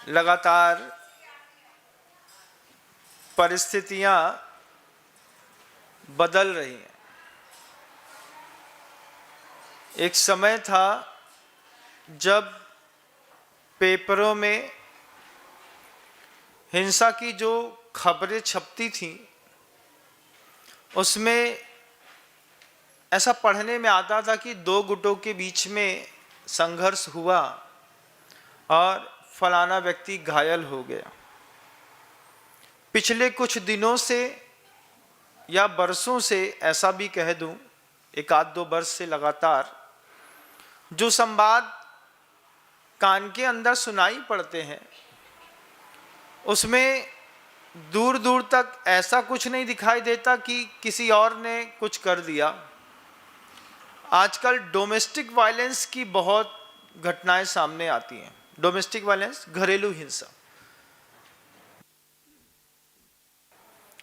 लगातार परिस्थितियां बदल रही हैं। एक समय था जब पेपरों में हिंसा की जो खबरें छपती थीं उसमें ऐसा पढ़ने में आता था कि दो गुटों के बीच में संघर्ष हुआ और फलाना व्यक्ति घायल हो गया। पिछले कुछ दिनों से या बरसों से, ऐसा भी कह दूं, एक आध दो वर्ष से लगातार जो संवाद कान के अंदर सुनाई पड़ते हैं उसमें दूर दूर तक ऐसा कुछ नहीं दिखाई देता कि किसी और ने कुछ कर दिया। आजकल डोमेस्टिक वायलेंस की बहुत घटनाएं सामने आती हैं। डोमेस्टिक वायलेंस, घरेलू हिंसा।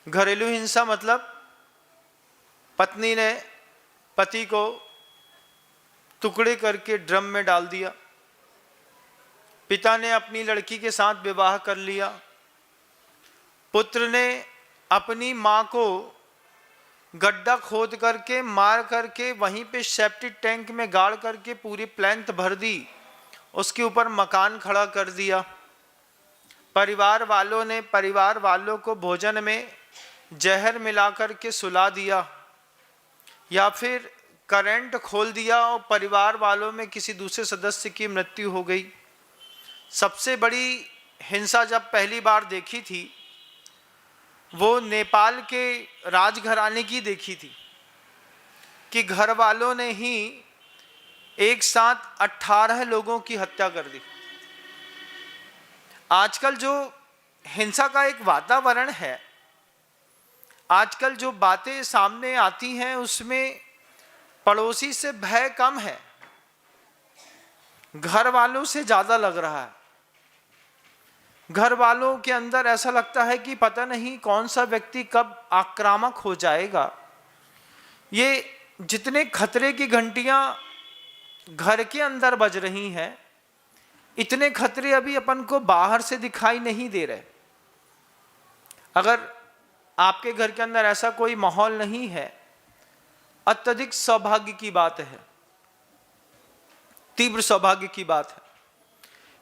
घरेलू हिंसा मतलब पत्नी ने पति को टुकड़े करके ड्रम में डाल दिया, पिता ने अपनी लड़की के साथ विवाह कर लिया, पुत्र ने अपनी मां को गड्ढा खोद करके मार करके वहीं पे सेप्टिक टैंक में गाड़ करके पूरी प्लेंथ भर दी, उसके ऊपर मकान खड़ा कर दिया। परिवार वालों ने परिवार वालों को भोजन में जहर मिलाकर के सुला दिया या फिर करंट खोल दिया और परिवार वालों में किसी दूसरे सदस्य की मृत्यु हो गई। सबसे बड़ी हिंसा जब पहली बार देखी थी वो नेपाल के राजघराने की देखी थी कि घर वालों ने ही एक साथ 18 लोगों की हत्या कर दी। आजकल जो हिंसा का एक वातावरण है, आजकल जो बातें सामने आती हैं उसमें पड़ोसी से भय कम है, घर वालों से ज्यादा लग रहा है। घर वालों के अंदर ऐसा लगता है कि पता नहीं कौन सा व्यक्ति कब आक्रामक हो जाएगा। ये जितने खतरे की घंटियां घर के अंदर बज रही हैं, इतने खतरे अभी अपन को बाहर से दिखाई नहीं दे रहे। अगर आपके घर के अंदर ऐसा कोई माहौल नहीं है, अत्यधिक सौभाग्य की बात है, तीव्र सौभाग्य की बात है।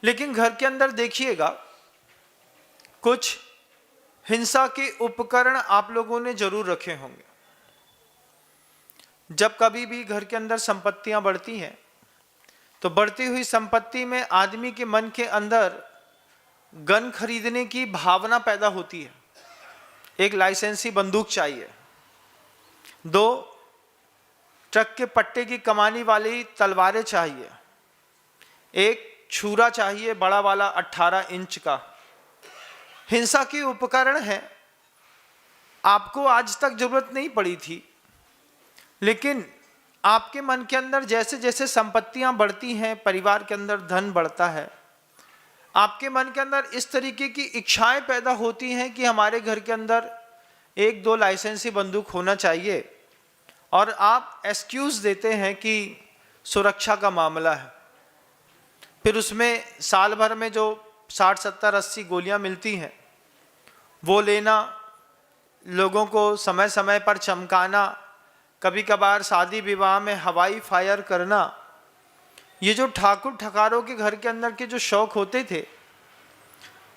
लेकिन घर के अंदर देखिएगा, कुछ हिंसा के उपकरण आप लोगों ने जरूर रखे होंगे। जब कभी भी घर के अंदर संपत्तियां बढ़ती हैं तो बढ़ती हुई संपत्ति में आदमी के मन के अंदर गन खरीदने की भावना पैदा होती है। एक लाइसेंसी बंदूक चाहिए, 2 ट्रक के पट्टे की कमानी वाली तलवारें चाहिए, एक छुरा चाहिए बड़ा वाला 18 इंच का। हिंसा के उपकरण हैं, आपको आज तक जरूरत नहीं पड़ी थी, लेकिन आपके मन के अंदर जैसे जैसे संपत्तियां बढ़ती हैं, परिवार के अंदर धन बढ़ता है, आपके मन के अंदर इस तरीके की इच्छाएं पैदा होती हैं कि हमारे घर के अंदर 1-2 लाइसेंसी बंदूक होना चाहिए, और आप एक्सक्यूज देते हैं कि सुरक्षा का मामला है। फिर उसमें साल भर में जो 60, 70, 80 गोलियां मिलती हैं वो लेना, लोगों को समय समय पर चमकाना, कभी कभार शादी विवाह में हवाई फायर करना, ये जो ठाकुर ठकारों के घर के अंदर के जो शौक होते थे,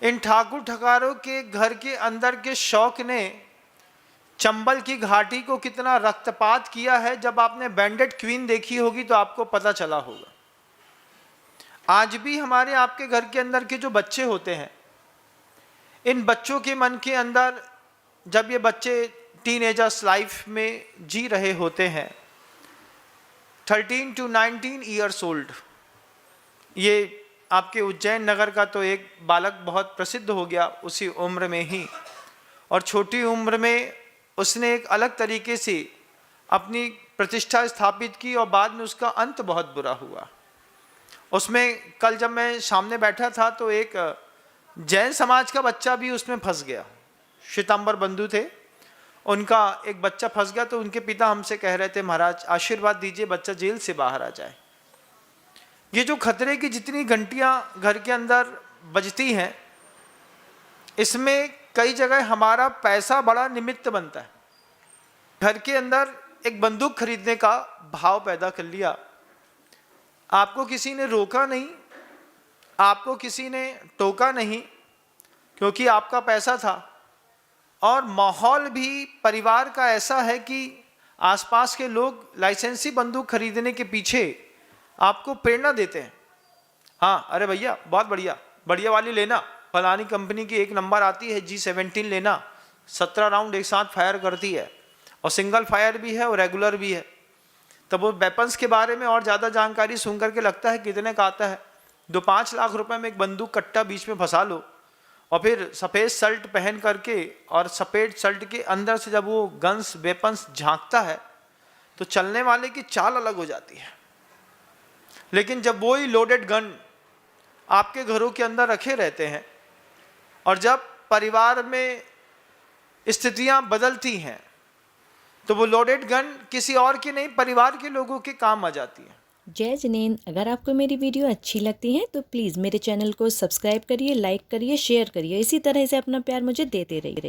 इन ठाकुर ठकारों के घर के अंदर के शौक ने चंबल की घाटी को कितना रक्तपात किया है। जब आपने बैंडेड क्वीन देखी होगी तो आपको पता चला होगा। आज भी हमारे आपके घर के अंदर के जो बच्चे होते हैं, इन बच्चों के मन के अंदर, जब ये बच्चे टीनेजर्स लाइफ में जी रहे होते हैं, 13 to 19 ईयर्स ओल्ड, ये आपके उज्जैन नगर का तो एक बालक बहुत प्रसिद्ध हो गया उसी उम्र में ही, और छोटी उम्र में उसने एक अलग तरीके से अपनी प्रतिष्ठा स्थापित की और बाद में उसका अंत बहुत बुरा हुआ। उसमें कल जब मैं सामने बैठा था तो एक जैन समाज का बच्चा भी उसमें फंस गया। श्वेतांबर बंधु थे, उनका एक बच्चा फंस गया, तो उनके पिता हमसे कह रहे थे, महाराज आशीर्वाद दीजिए बच्चा जेल से बाहर आ जाए। ये जो खतरे की जितनी घंटियां घर के अंदर बजती हैं, इसमें कई जगह हमारा पैसा बड़ा निमित्त बनता है। घर के अंदर एक बंदूक खरीदने का भाव पैदा कर लिया, आपको किसी ने रोका नहीं, आपको किसी ने टोका नहीं, क्योंकि आपका पैसा था। और माहौल भी परिवार का ऐसा है कि आसपास के लोग लाइसेंसी बंदूक खरीदने के पीछे आपको प्रेरणा देते हैं। हाँ, अरे भैया बहुत बढ़िया, बढ़िया वाली लेना, फलानी कंपनी की 1 नंबर आती है, G17 लेना, 17 राउंड एक साथ फायर करती है, और सिंगल फायर भी है और रेगुलर भी है। तब वो वेपन्स के बारे में और ज़्यादा जानकारी सुन करके लगता है कितने का आता है। 2-5 लाख रुपए में एक बंदूक कट्टा बीच में फंसा लो, और फिर सफ़ेद शर्ट पहन करके, और सफ़ेद शर्ट के अंदर से जब वो गन्स वेपन्स झांकता है तो चलने वाले की चाल अलग हो जाती है। लेकिन जब वही लोडेड गन आपके घरों के अंदर रखे रहते हैं, और जब परिवार में स्थितियां बदलती हैं, तो वो लोडेड गन किसी और की नहीं, परिवार के लोगों के काम आ जाती है। जय जिनेंद्र, अगर आपको मेरी वीडियो अच्छी लगती है तो प्लीज़ मेरे चैनल को सब्सक्राइब करिए, लाइक करिए, शेयर करिए। इसी तरह से अपना प्यार मुझे देते रहिए।